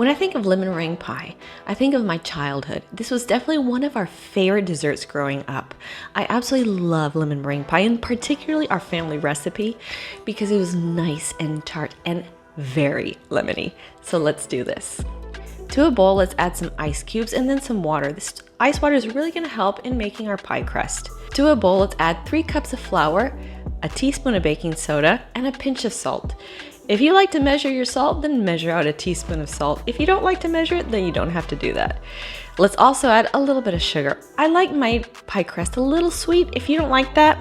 When I think of lemon meringue pie, I think of my childhood. This was definitely one of our favorite desserts growing up. I absolutely love lemon meringue pie, and particularly our family recipe, because it was nice and tart and very lemony. So let's do this. To a bowl, let's add some ice cubes and then some water. This ice water is really going to help in making our pie crust. To a bowl, let's add 3 cups of flour, a teaspoon of baking soda, and a pinch of salt. If you like to measure your salt, then measure out a teaspoon of salt. If you don't like to measure it, then you don't have to do that. Let's also add a little bit of sugar. I like my pie crust a little sweet. If you don't like that,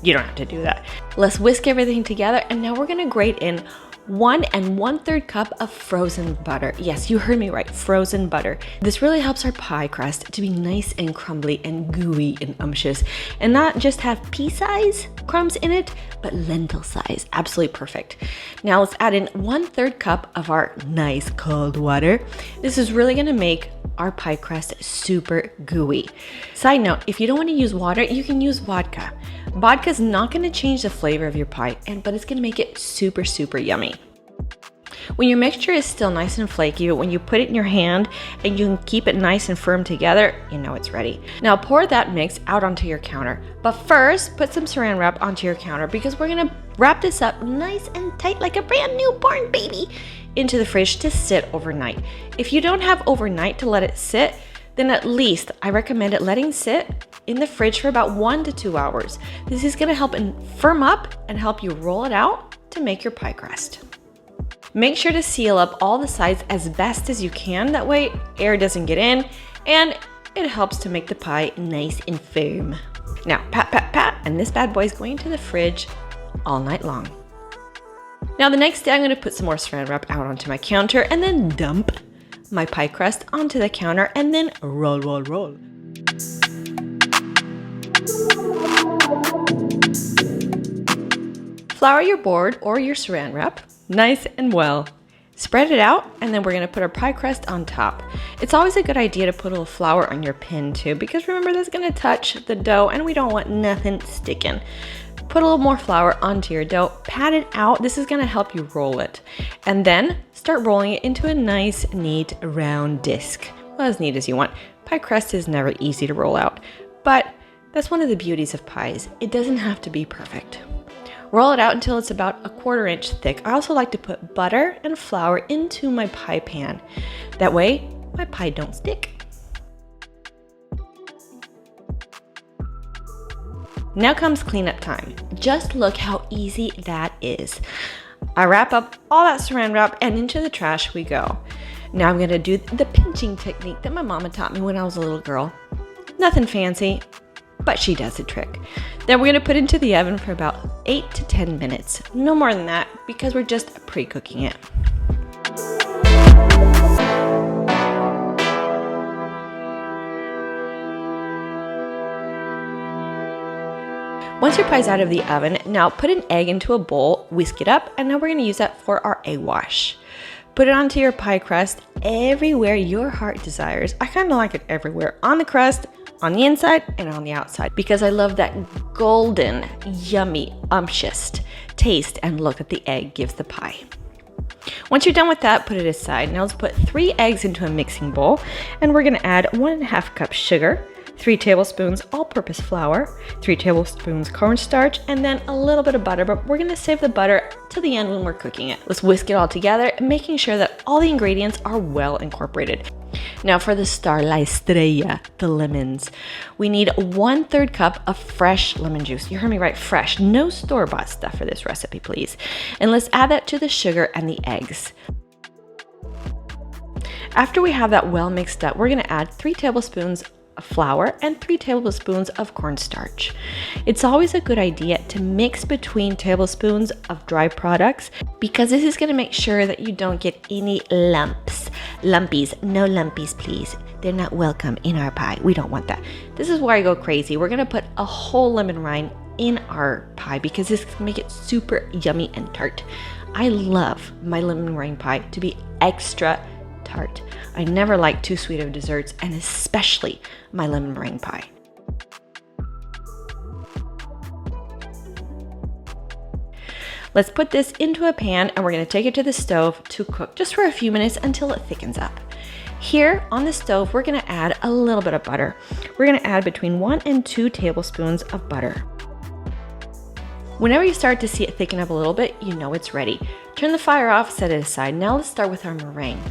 you don't have to do that. Let's whisk everything together, and now we're going to grate in 1 1/3 cup of frozen butter. Yes, you heard me right, frozen butter. This really helps our pie crust to be nice and crumbly and gooey and umptious, and not just have pea-size crumbs in it, but lentil size. Absolutely perfect. Now let's add in 1/3 cup of our nice cold water. This is really gonna make our pie crust super gooey. Side note, if you don't want to use water, you can use vodka. Vodka is not going to change the flavor of your pie, but it's going to make it super, super yummy. When your mixture is still nice and flaky, but when you put it in your hand and you can keep it nice and firm together, you know it's ready. Now pour that mix out onto your counter. But first, put some saran wrap onto your counter because we're going to wrap this up nice and tight like a brand new born baby into the fridge to sit overnight. If you don't have overnight to let it sit, then at least I recommend it letting sit in the fridge for about 1 to 2 hours. This is going to help firm up and help you roll it out to make your pie crust. Make sure to seal up all the sides as best as you can. That way air doesn't get in and it helps to make the pie nice and firm. Now pat, pat, pat, and this bad boy is going to the fridge all night long. Now the next day I'm going to put some more saran wrap out onto my counter and then dump my pie crust onto the counter and then roll, roll, roll. Flour your board or your saran wrap nice and well. Spread it out, and then we're going to put our pie crust on top. It's always a good idea to put a little flour on your pin too, because remember that's going to touch the dough and we don't want nothing sticking. Put a little more flour onto your dough, pat it out. This is going to help you roll it. And then start rolling it into a nice, neat, round disc. Well, as neat as you want. Pie crust is never easy to roll out, but that's one of the beauties of pies. It doesn't have to be perfect. Roll it out until it's about 1/4 inch thick. I also like to put butter and flour into my pie pan. That way, my pie don't stick. Now comes cleanup time. Just look how easy that is. I wrap up all that saran wrap and into the trash we go. Now I'm gonna do the pinching technique that my mama taught me when I was a little girl. Nothing fancy, but she does the trick. Then we're gonna put it into the oven for about 8 to 10 minutes. No more than that because we're just pre-cooking it. Once your pie's out of the oven, now put an egg into a bowl, whisk it up, and now we're gonna use that for our egg wash. Put it onto your pie crust everywhere your heart desires. I kind of like it everywhere, on the crust, on the inside, and on the outside, because I love that golden, yummy, umptious taste and look that the egg gives the pie. Once you're done with that, put it aside. Now let's put 3 eggs into a mixing bowl, and we're gonna add 1 1/2 cup sugar, 3 tablespoons all-purpose flour, 3 tablespoons cornstarch, and then a little bit of butter, but we're gonna save the butter till the end when we're cooking it. Let's whisk it all together, making sure that all the ingredients are well incorporated. Now for the star, la estrella, the lemons. We need 1/3 cup of fresh lemon juice. You heard me right, fresh. No store-bought stuff for this recipe, please. And let's add that to the sugar and the eggs. After we have that well mixed up, we're gonna add 3 tablespoons of flour and 3 tablespoons of cornstarch. It's always a good idea to mix between tablespoons of dry products because this is going to make sure that you don't get any lumps. Lumpies, no lumpies please. They're not welcome in our pie. We don't want that. This is where I go crazy. We're going to put a whole lemon rind in our pie because this can make it super yummy and tart. I love my lemon meringue pie to be extra tart. I never like too sweet of desserts, and especially my lemon meringue pie. Let's put this into a pan and we're gonna take it to the stove to cook just for a few minutes until it thickens up. Here on the stove, we're gonna add a little bit of butter. We're gonna add between 1 and 2 tablespoons of butter. Whenever you start to see it thicken up a little bit, you know it's ready. Turn the fire off, set it aside. Now let's start with our meringue.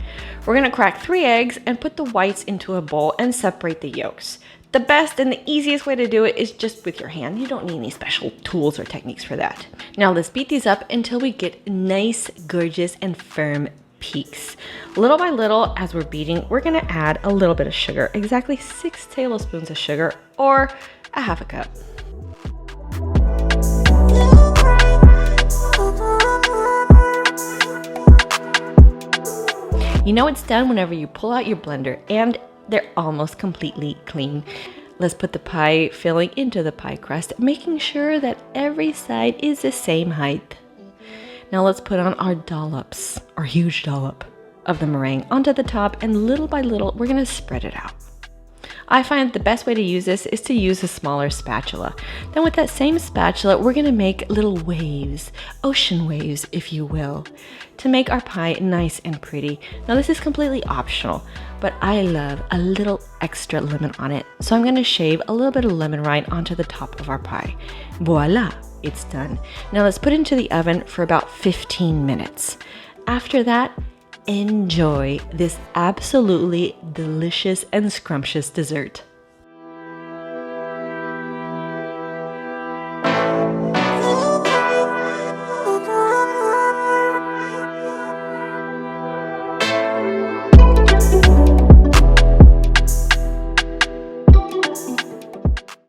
We're gonna crack 3 eggs and put the whites into a bowl and separate the yolks. The best and the easiest way to do it is just with your hand. You don't need any special tools or techniques for that. Now let's beat these up until we get nice, gorgeous, and firm peaks. Little by little, as we're beating, we're gonna add a little bit of sugar, exactly 6 tablespoons of sugar or a half a cup. You know it's done whenever you pull out your blender and they're almost completely clean. Let's put the pie filling into the pie crust, making sure that every side is the same height. Now let's put on our dollops, our huge dollop of the meringue onto the top, and little by little, we're gonna spread it out. I find the best way to use this is to use a smaller spatula. Then with that same spatula, we're gonna make little waves, ocean waves, if you will, to make our pie nice and pretty. Now this is completely optional, but I love a little extra lemon on it. So I'm gonna shave a little bit of lemon rind onto the top of our pie. Voila, it's done. Now let's put it into the oven for about 15 minutes. After that, enjoy this absolutely delicious and scrumptious dessert.